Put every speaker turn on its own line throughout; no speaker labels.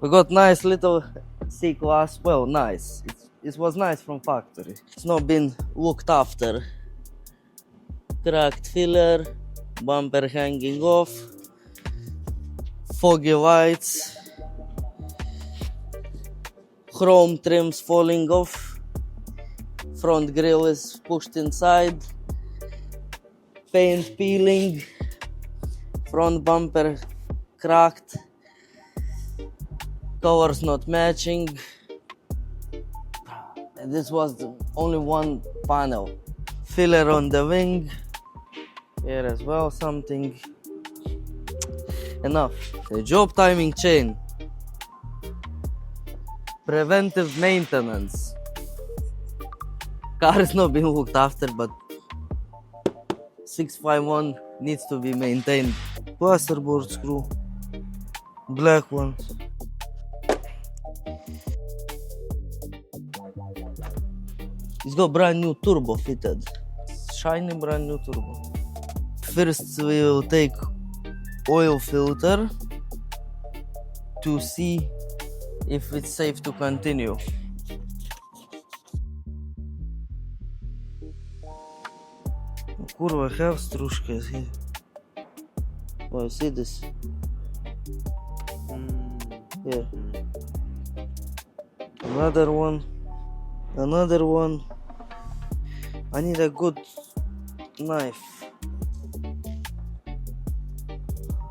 We got nice little C-class, well, nice. It was nice from factory. It's not been looked after. Cracked filler, bumper hanging off, foggy lights, chrome trims falling off, front grille is pushed inside, paint peeling, front bumper cracked, colors not matching. And this was the only one panel. Filler on the wing, here as well something. Enough. The job timing chain, preventive maintenance. Car is not being looked after, but 651 needs to be maintained. Plasterboard screw, black one. It's got brand new turbo fitted. Shiny brand new turbo. First we will take oil filter to see if it's safe to continue. Kurwa, I have strushkas here. Oh, you see this? Yeah. Another one. Another one. I need a good knife.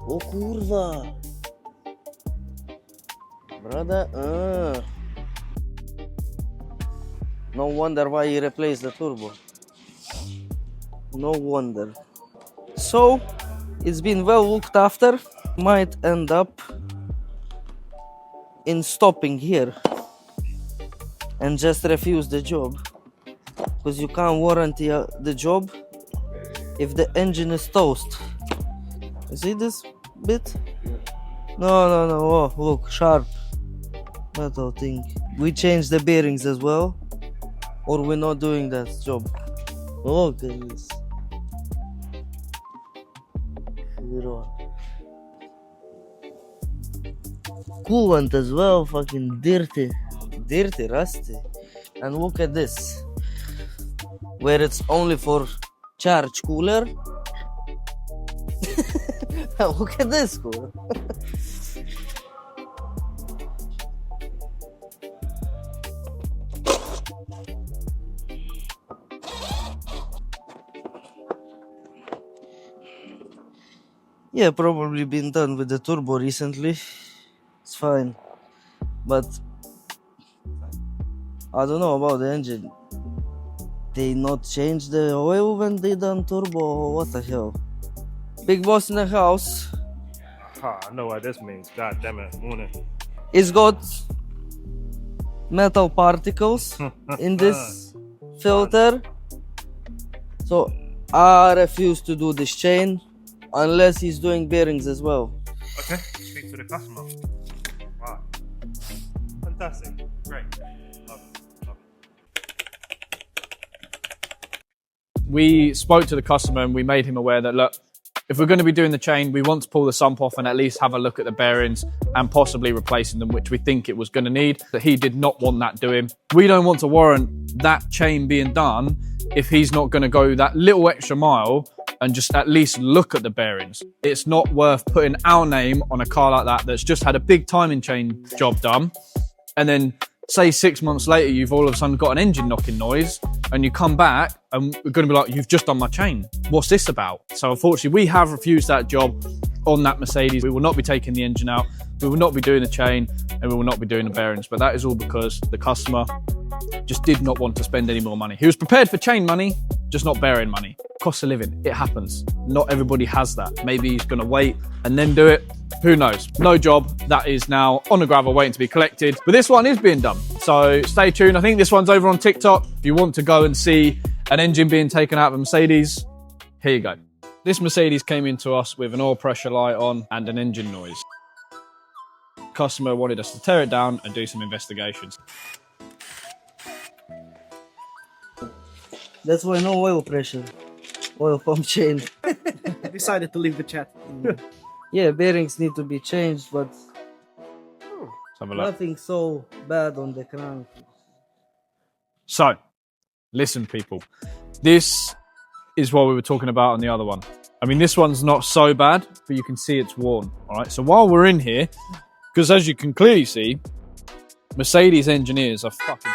Oh kurwa. Brother, No wonder why he replaced the turbo. No wonder. So, it's been well looked after. Might end up in stopping here and just refuse the job. Because you can't warranty the job if the engine is toast. You see this bit? No. Oh, look, sharp metal thing. We changed the bearings as well, or we're not doing that job. Look at this. Coolant as well, fucking dirty, rusty. And look at this, where it's only for charge cooler. Look at this cooler. Yeah, probably been done with the turbo recently. It's fine, but I don't know about the engine. They not change the oil when they done turbo, or what the hell? Big boss in the house.
I know what this means. God damn it, morning.
It's got metal particles in this filter, so I refuse to do this chain unless he's doing bearings as well.
Okay, speak to the customer. Wow, fantastic, great, love it.
We spoke to the customer and we made him aware that, look, if we're going to be doing the chain, we want to pull the sump off and at least have a look at the bearings and possibly replacing them, which we think it was going to need. That he did not want that doing. We don't want to warrant that chain being done if he's not going to go that little extra mile and just at least look at the bearings. It's not worth putting our name on a car like that that's just had a big timing chain job done, and then say 6 months later you've all of a sudden got an engine knocking noise and you come back and we're going to be like, you've just done my chain. What's this about? So unfortunately we have refused that job on that Mercedes. We will not be taking the engine out, we will not be doing the chain, and we will not be doing the bearings. But that is all because the customer just did not want to spend any more money. He was prepared for chain money, just not bearing money. Cost of living, it happens. Not everybody has that. Maybe he's going to wait and then do it. Who knows? No job. That is now on the gravel waiting to be collected. But this one is being done. So stay tuned. I think this one's over on TikTok. If you want to go and see an engine being taken out of a Mercedes, here you go. This Mercedes came into us with an oil pressure light on and an engine noise. Customer wanted us to tear it down and do some investigations.
That's why no oil pressure. Oil pump chain.
Decided to leave the chat.
Yeah, bearings need to be changed, but
have a look.
Nothing so bad on the crank.
So, listen, people. This is what we were talking about on the other one. I mean, this one's not so bad, but you can see it's worn. All right. So while we're in here, because as you can clearly see, Mercedes engineers are fucking.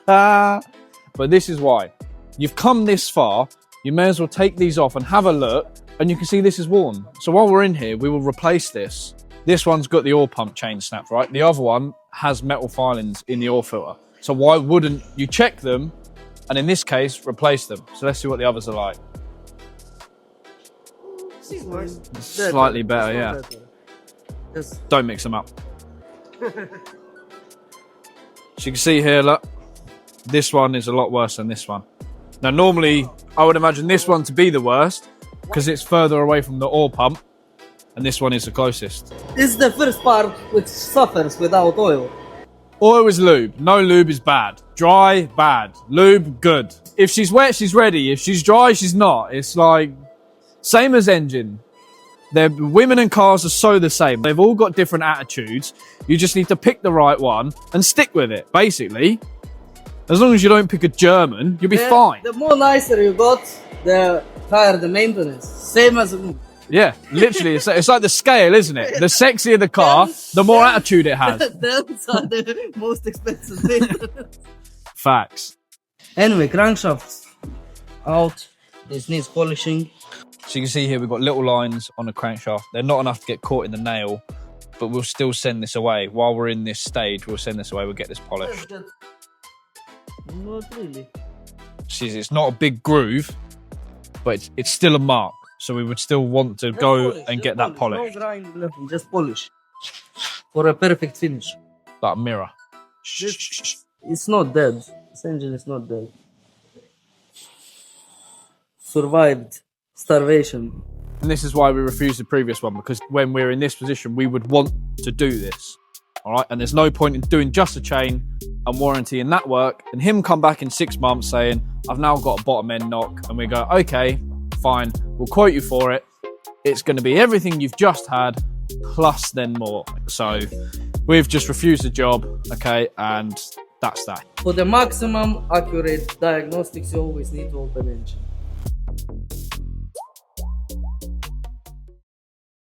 But this is why. You've come this far, you may as well take these off and have a look, and you can see this is worn. So while we're in here, we will replace this. This one's got the oil pump chain snapped, right? The other one has metal filings in the oil filter. So why wouldn't you check them, and in this case, replace them? So let's see what the others are like. Slightly better, yeah.
Just
Don't mix them up. So you can see here, look, this one is a lot worse than this one. Now, normally, I would imagine this one to be the worst because it's further away from the oil pump, and this one is the closest.
this is the first part which suffers without oil.
Oil is lube. No lube is bad. Dry, bad. Lube, good. If she's wet, she's ready. If she's dry, she's not. It's like, same as engine. Women and cars are so the same. They've all got different attitudes. You just need to pick the right one and stick with it, basically. As long as you don't pick a German, you'll be fine.
The more nicer you got, the higher the maintenance. Same as...
Yeah, literally. It's like the scale, isn't it? The sexier the car, the more attitude it has.
Those are the most expensive maintenance.
Facts.
Anyway, crankshafts out. This needs polishing.
So you can see here we've got little lines on the crankshaft. They're not enough to get caught in the nail, but we'll still send this away. While we're in this stage, we'll send this away. We'll get this polished.
Not really.
See, it's not a big groove, but it's still a mark. So we would still want to go and get that polished.
No grind, nothing, just polish. For a perfect finish.
Like a mirror.
It's not dead. This engine is not dead. Survived starvation.
And this is why we refused the previous one, because when we're in this position, we would want to do this. All right, and there's no point in doing just a chain and warrantying that work, and him come back in 6 months saying, I've now got a bottom end knock, and we go, okay, fine, we'll quote you for it. It's going to be everything you've just had, plus then more. So we've just refused the job, okay, and that's that.
For the maximum accurate diagnostics, you always need to open engine.